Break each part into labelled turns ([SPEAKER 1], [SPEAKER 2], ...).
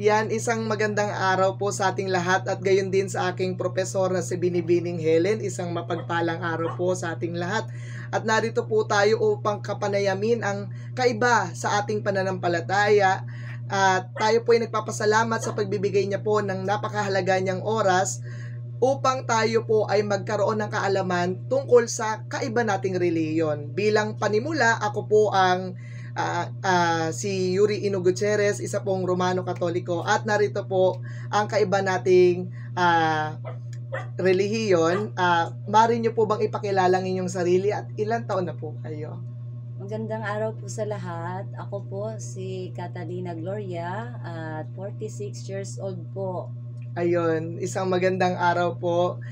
[SPEAKER 1] Yan, isang magandang araw po sa ating lahat at gayon din sa aking propesor na si Binibining Helen. Isang mapagpalang araw po sa ating lahat. At narito po tayo upang kapanayamin ang kaiba sa ating pananampalataya. At tayo po ay nagpapasalamat sa pagbibigay niya po ng napakahalaga niyang oras upang tayo po ay magkaroon ng kaalaman tungkol sa kaiba nating reliyon. Bilang panimula, ako po ang si Yuri Ino Gutierrez, isa pong Romano Katoliko, at narito po ang kaiba nating relihiyon. Mari nyo po bang ipakilala ang inyong sarili at ilang taon na po kayo?
[SPEAKER 2] Magandang araw po sa lahat. Ako po si Catalina Gloria at 46 years old po.
[SPEAKER 1] Ayun, isang magandang araw po.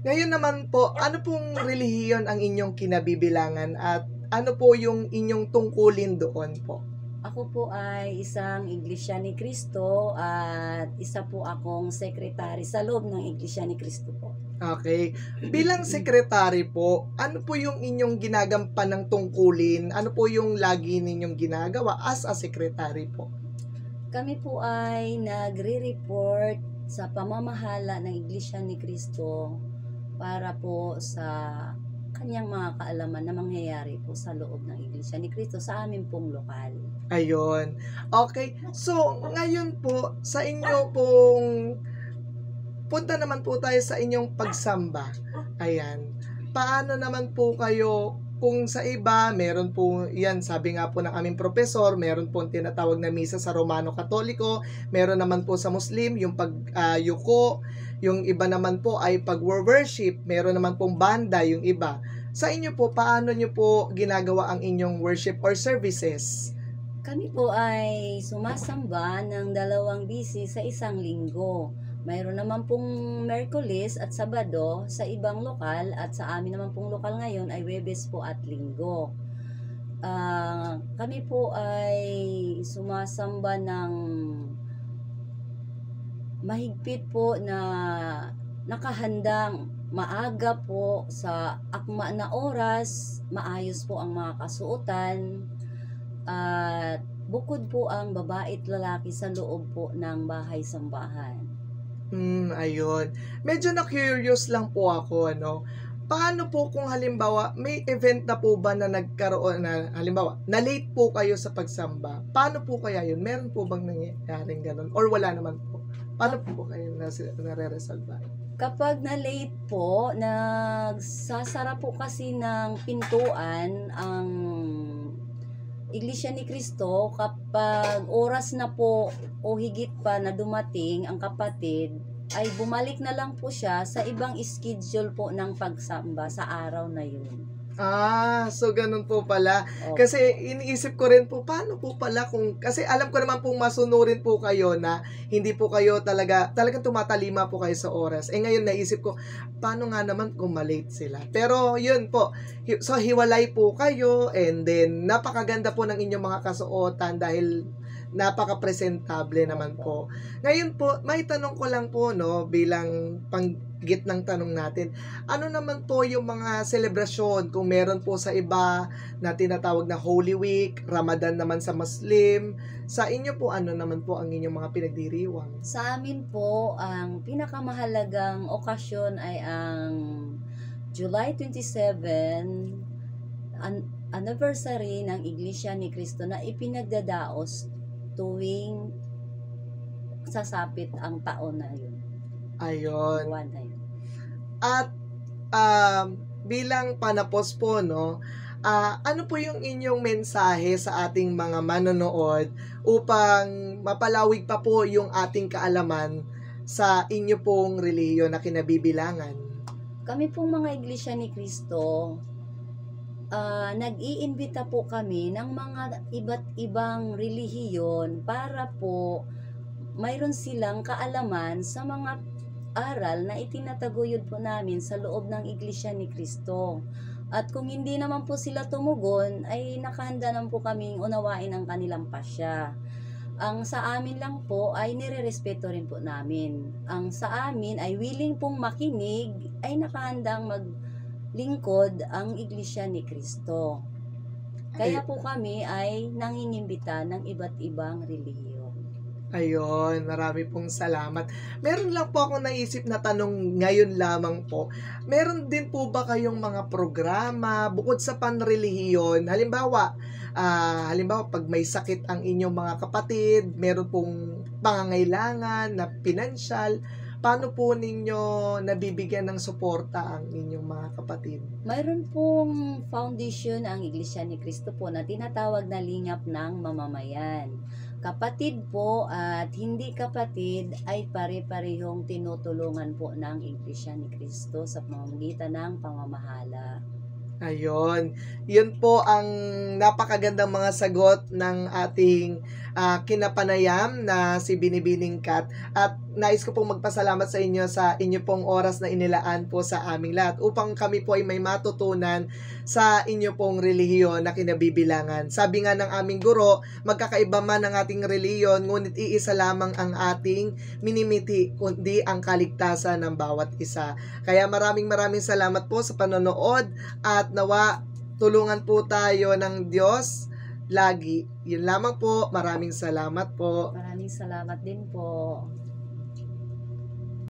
[SPEAKER 1] Ngayon naman po, ano pong relihiyon ang inyong kinabibilangan at ano po yung inyong tungkulin doon po?
[SPEAKER 2] Ako po ay isang Iglesia ni Cristo at isa po akong sekretary sa loob ng Iglesia ni Cristo po.
[SPEAKER 1] Okay. Bilang sekretary po, ano po yung inyong ginagampan ng tungkulin? Ano po yung lagi ninyong ginagawa as a secretary po?
[SPEAKER 2] Kami po ay nagre-report sa pamamahala ng Iglesia ni Cristo para po sa kanyang mga kaalaman na mangyayari po sa loob ng Iglesia ni Cristo sa amin pong lokal.
[SPEAKER 1] Ayun. Okay. So, ngayon po, sa inyo pong punta naman po tayo sa inyong pagsamba. Ayan. Paano naman po kayo, kung sa iba, meron po, yan, sabi nga po ng aming professor, meron po tinatawag na misa sa Romano Katoliko, meron naman po sa Muslim, yung yuko, yung iba naman po ay pag-worship, meron naman pong banda, yung iba. Sa inyo po, paano nyo po ginagawa ang inyong worship or services?
[SPEAKER 2] Kami po ay sumasamba ng 2 bisis sa isang linggo. Mayroon naman pong Merkulis at Sabado sa ibang lokal at sa amin naman pong lokal ngayon ay Huwebes po at Linggo. Kami po ay sumasamba ng mahigpit po na nakahandang maaga po sa akma na oras, maayos po ang mga kasuotan, at bukod po ang babae at lalaki sa loob po ng bahay-sambahan.
[SPEAKER 1] Ayun. Medyo na-curious lang po ako, ano. Paano po kung halimbawa, may event na po ba na nagkaroon na, halimbawa, na-late po kayo sa pagsamba? Paano po kaya yun? Meron po bang nangyayaring ganun? Or wala naman po? Paano po kayo nare-resolve?
[SPEAKER 2] Kapag na-late po, nagsasara po kasi ng pintuan ang Iglesia ni Cristo kapag oras na po o higit pa na dumating ang kapatid, ay bumalik na lang po siya sa ibang schedule po ng pagsamba sa araw na yun.
[SPEAKER 1] So ganun po pala.
[SPEAKER 2] Opo.
[SPEAKER 1] Kasi iniisip ko rin po, paano po pala kung, kasi alam ko naman pong masunurin po kayo na hindi po kayo talagang tumatalima po kayo sa oras. Ngayon naisip ko, paano nga naman kung malate sila? Pero yun po, so hiwalay po kayo and then napakaganda po ng inyong mga kasuotan dahil napaka-presentable naman po. Ngayon po, may tanong ko lang po, no, bilang panggit ng tanong natin. Ano naman po yung mga selebrasyon kung meron po sa iba na tinatawag na Holy Week, Ramadan naman sa Muslim, sa inyo po ano naman po ang inyong mga pinagdiriwang?
[SPEAKER 2] Sa amin po, ang pinakamahalagang okasyon ay ang July 27, anniversary ng Iglesia ni Cristo na ipinagdadaos tuwing sasapit ang taon na yun.
[SPEAKER 1] Ayun.
[SPEAKER 2] Buwan na yun.
[SPEAKER 1] At bilang panapos po, no, ano po yung inyong mensahe sa ating mga manonood upang mapalawig pa po yung ating kaalaman sa inyo pong relihiyon na kinabibilangan?
[SPEAKER 2] Kami pong mga Iglesia ni Cristo, nag-iimbita po kami ng mga iba't ibang relihiyon para po mayroon silang kaalaman sa mga aral na itinataguyod po namin sa loob ng Iglesia ni Cristo. At kung hindi naman po sila tumugon, ay nakahanda naman po kaming unawain ang kanilang pasya. Ang sa amin lang po ay nirerespeto rin po namin. Ang sa amin ay willing pong makinig, ay nakahandang maglingkod ang Iglesia ni Cristo. Kaya po kami ay nangingimbita ng iba't ibang relihiyon.
[SPEAKER 1] Ayun, marami pong salamat. Meron lang po akong naisip na tanong ngayon lamang po. Meron din po ba kayong mga programa bukod sa panrelihiyon? Halimbawa 'pag may sakit ang inyong mga kapatid, meron pong pangangailangan na pinansiyal, paano po ninyo nabibigyan ng suporta ang inyong mga kapatid?
[SPEAKER 2] Mayroon pong foundation ang Iglesia ni Cristo po na tinatawag na Lingap ng Mamamayan. Kapatid po at hindi kapatid ay pare-parehong tinutulungan po ng Iglesia ni Cristo sa pamamagitan ng pamamahala.
[SPEAKER 1] Ayun. Yun po ang napakagandang mga sagot ng ating kinapanayam na si Binibining Kat. At nais ko pong magpasalamat sa inyo sa inyo pong oras na inilaan po sa aming lahat upang kami po ay may matutunan sa inyo pong relihiyon na kinabibilangan. Sabi nga ng aming guro, magkakaiba man ang ating relihiyon, ngunit iisa lamang ang ating minimiti, kundi ang kaligtasan ng bawat isa. Kaya maraming salamat po sa panonood at nawa tulungan po tayo ng Diyos lagi. Yun lamang po. Maraming salamat po.
[SPEAKER 2] Maraming salamat din po.